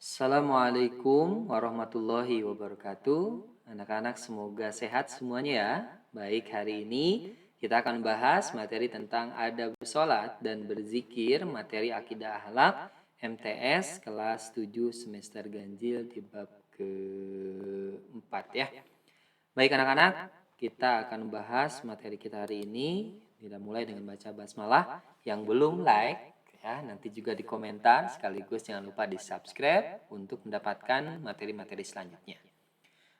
Assalamualaikum warahmatullahi wabarakatuh. Anak-anak semoga sehat semuanya ya. Baik, hari ini kita akan bahas materi tentang adab sholat dan berzikir, materi akidah akhlak MTS kelas 7 semester ganjil di bab keempat ya. Baik anak-anak, kita akan bahas materi kita hari ini. Kita mulai dengan baca basmalah. Yang belum like ya, nanti juga di komentar, sekaligus jangan lupa di subscribe untuk mendapatkan materi-materi selanjutnya.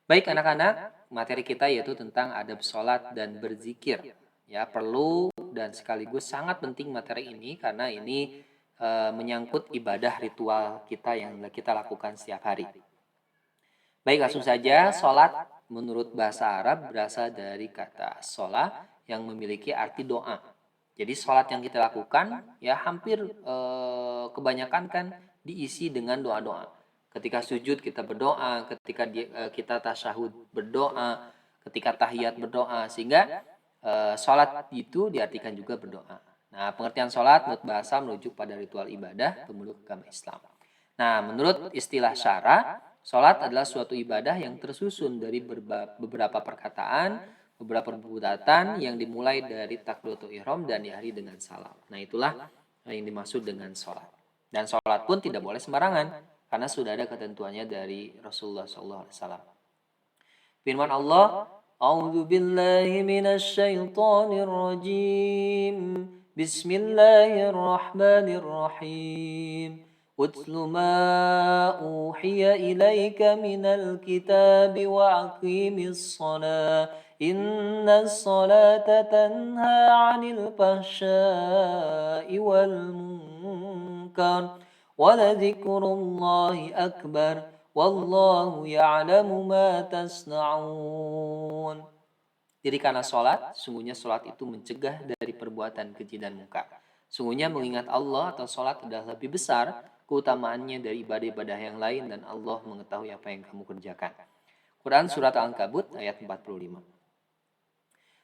Baik anak-anak, materi kita yaitu tentang adab sholat dan berzikir. Ya, perlu dan sekaligus sangat penting materi ini karena ini menyangkut ibadah ritual kita yang kita lakukan setiap hari. Baik, langsung saja. Sholat menurut bahasa Arab berasal dari kata sholat yang memiliki arti doa. Jadi sholat yang kita lakukan ya hampir kebanyakan kan diisi dengan doa-doa. Ketika sujud kita berdoa, ketika kita tasyahud berdoa, ketika tahiyat berdoa, sehingga sholat itu diartikan juga berdoa. Nah, pengertian sholat menurut bahasa merujuk pada ritual ibadah pemeluk agama Islam. Nah, menurut istilah syara, sholat adalah suatu ibadah yang tersusun dari beberapa perkataan, beberapa perbuatan yang dimulai dari takbiratul ihram dan diakhiri dengan salam. Nah, itulah yang dimaksud dengan sholat. Dan sholat pun tidak boleh sembarangan, karena sudah ada ketentuannya dari Rasulullah SAW. Firman Allah, A'udzu billahi minasy syaithanir rajim. Bismillahirrahmanirrahim. Utlu ma uhiya ilaika minal kitabi wa aqimis shalah. Innas salata tanha 'anil fahsya'i wal munkar. Wa ladzikrullahi akbar. Wallahu ya'lamu ma tasna'un. Jadi karena sholat, sungguhnya sholat itu mencegah dari perbuatan keji dan munkar. Sungguhnya mengingat Allah atau sholat adalah lebih besar keutamaannya dari ibadah-ibadah yang lain dan Allah mengetahui apa yang kamu kerjakan. Quran Surat Al-Ankabut ayat 45.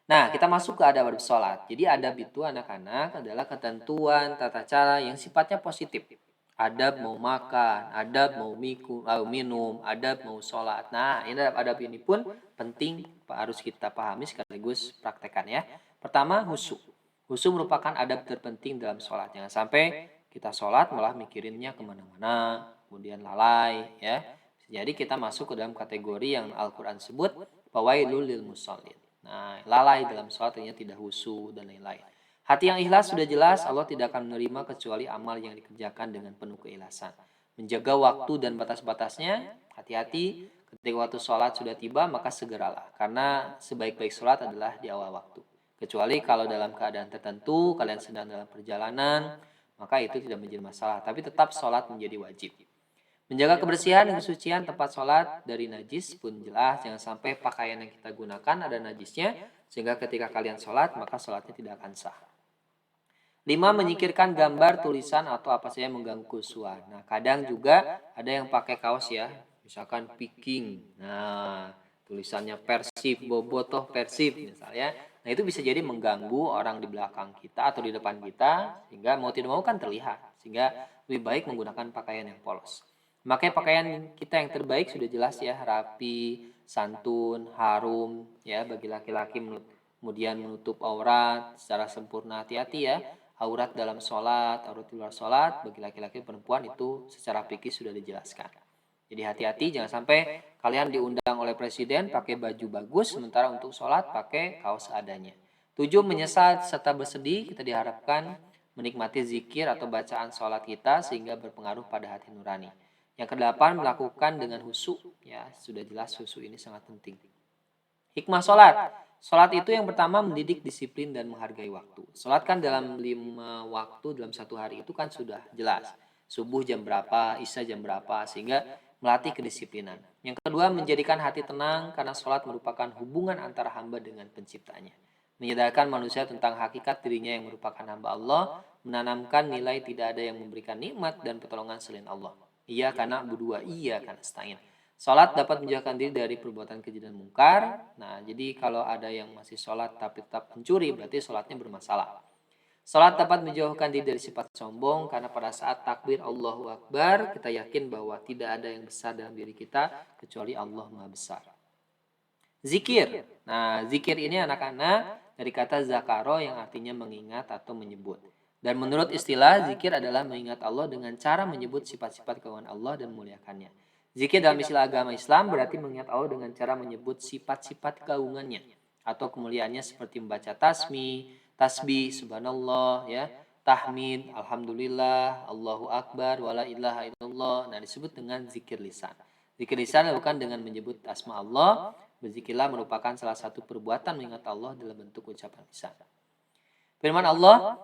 Nah, kita masuk ke adab sholat. Jadi adab itu anak-anak adalah ketentuan tata cara yang sifatnya positif. Adab mau makan, adab mau minum, adab mau sholat. Nah, ini adab ini pun penting harus kita pahami sekaligus praktekkan ya. Pertama, husu. Husu merupakan adab terpenting dalam sholat. Jangan sampai kita sholat malah mikirinnya kemana-mana, kemudian lalai ya. Jadi kita masuk ke dalam kategori yang Al-Quran sebut fawailul lil musallin. Nah, lalai dalam sholat artinya tidak husu dan lain-lain. Hati yang ikhlas sudah jelas Allah tidak akan menerima kecuali amal yang dikerjakan dengan penuh keikhlasan. Menjaga waktu dan batas-batasnya, hati-hati ketika waktu sholat sudah tiba maka segeralah. Karena sebaik-baik sholat adalah di awal waktu. Kecuali kalau dalam keadaan tertentu, kalian sedang dalam perjalanan, maka itu tidak menjadi masalah. Tapi tetap sholat menjadi wajib. Menjaga kebersihan dan kesucian tempat sholat dari najis pun jelas. Jangan sampai pakaian yang kita gunakan ada najisnya, sehingga ketika kalian sholat maka sholatnya tidak akan sah. 5. Menyingkirkan gambar, tulisan, atau apa saja yang mengganggu khusyuk. Nah, kadang juga ada yang pakai kaos ya, misalkan Viking. Nah, tulisannya Persib, Bobotoh Persib misalnya. Nah, itu bisa jadi mengganggu orang di belakang kita atau di depan kita, sehingga mau tidak mau kan terlihat. Sehingga lebih baik menggunakan pakaian yang polos. Memakai pakaian kita yang terbaik sudah jelas ya, rapi, santun, harum, ya bagi laki-laki kemudian menutup aurat secara sempurna. Hati-hati ya. Aurat dalam sholat, aurat di luar sholat, bagi laki-laki perempuan itu secara fikih sudah dijelaskan. Jadi hati-hati jangan sampai kalian diundang oleh presiden pakai baju bagus, sementara untuk sholat pakai kaos seadanya. 7. Menyesal serta bersedih, kita diharapkan menikmati zikir atau bacaan sholat kita sehingga berpengaruh pada hati nurani. Yang ke-8, melakukan dengan husu, ya sudah jelas husu ini sangat penting. Hikmah sholat. Sholat itu yang pertama mendidik disiplin dan menghargai waktu. Sholat kan dalam 5 waktu dalam satu hari itu kan sudah jelas. Subuh jam berapa, isya jam berapa, sehingga melatih kedisiplinan. Yang kedua, menjadikan hati tenang karena sholat merupakan hubungan antara hamba dengan penciptanya. Menyadarkan manusia tentang hakikat dirinya yang merupakan hamba Allah, menanamkan nilai tidak ada yang memberikan nikmat dan pertolongan selain Allah. Iya karena berdua, iya karena stain. Sholat dapat menjauhkan diri dari perbuatan keji dan mungkar. Nah, jadi kalau ada yang masih sholat tapi tetap mencuri, berarti sholatnya bermasalah. Salat dapat menjauhkan diri dari sifat sombong karena pada saat takbir Allahu Akbar kita yakin bahwa tidak ada yang besar dalam diri kita kecuali Allah Maha Besar. Zikir. Nah, zikir ini anak-anak dari kata zakaro yang artinya mengingat atau menyebut. Dan menurut istilah, zikir adalah mengingat Allah dengan cara menyebut sifat-sifat keagungan Allah dan memuliakannya. Zikir dalam istilah agama Islam berarti mengingat Allah dengan cara menyebut sifat-sifat keagungannya atau kemuliaannya seperti membaca tasbih, subhanallah, ya, tahmid, alhamdulillah, Allahu akbar, wala ilaha illallah. Nah, disebut dengan zikir lisan. Zikir lisan dilakukan dengan menyebut asma Allah. Berzikirlah merupakan salah satu perbuatan mengingat Allah dalam bentuk ucapan lisan. Firman Allah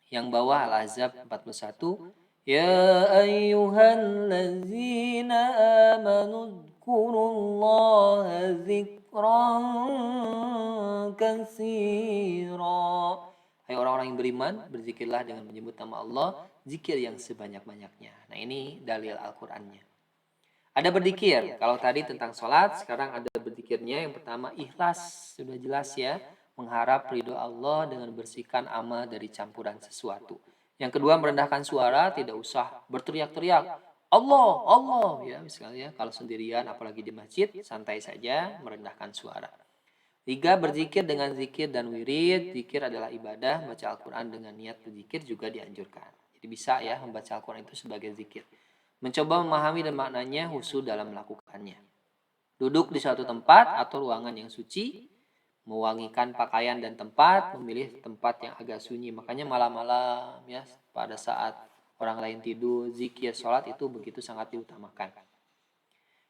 yang bawah Al-Ahzab 41, Ya ayyuhallazina amanu dzkurullaha dzikran katsira. Hai orang-orang yang beriman, berzikirlah dengan menyebut nama Allah, zikir yang sebanyak-banyaknya. Nah, ini dalil Al-Qur'annya. Ada berzikir. Kalau tadi tentang sholat, sekarang ada berzikirnya. Yang pertama ikhlas, sudah jelas ya. Mengharap ridho Allah dengan bersihkan amal dari campuran sesuatu. Yang kedua merendahkan suara, tidak usah berteriak-teriak. Allah, Allah ya misalnya. Kalau sendirian apalagi di masjid, santai saja merendahkan suara. Tiga, berzikir dengan zikir dan wirid. Zikir adalah ibadah, baca Al-Quran dengan niat berzikir juga dianjurkan. Jadi bisa ya membaca Al-Quran itu sebagai zikir. Mencoba memahami dan maknanya khusyuk dalam melakukannya. Duduk di suatu tempat atau ruangan yang suci, mewangikan pakaian dan tempat, memilih tempat yang agak sunyi. Makanya malam-malam ya pada saat orang lain tidur, zikir, sholat itu begitu sangat diutamakan.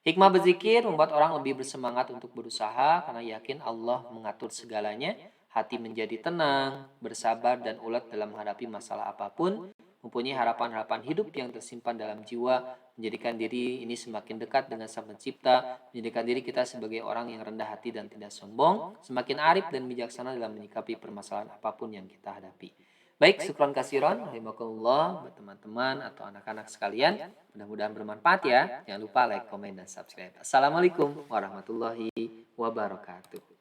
Hikmah berzikir membuat orang lebih bersemangat untuk berusaha karena yakin Allah mengatur segalanya. Hati menjadi tenang, bersabar dan ulet dalam menghadapi masalah apapun. Mempunyai harapan-harapan hidup yang tersimpan dalam jiwa. Menjadikan diri ini semakin dekat dengan Sang Pencipta. Menjadikan diri kita sebagai orang yang rendah hati dan tidak sombong. Semakin arif dan bijaksana dalam menyikapi permasalahan apapun yang kita hadapi. Baik, syukron kasiron, rahimakumullah buat teman-teman atau anak-anak sekalian. Mudah-mudahan bermanfaat ya. Jangan lupa like, komen, dan subscribe. Assalamualaikum warahmatullahi wabarakatuh.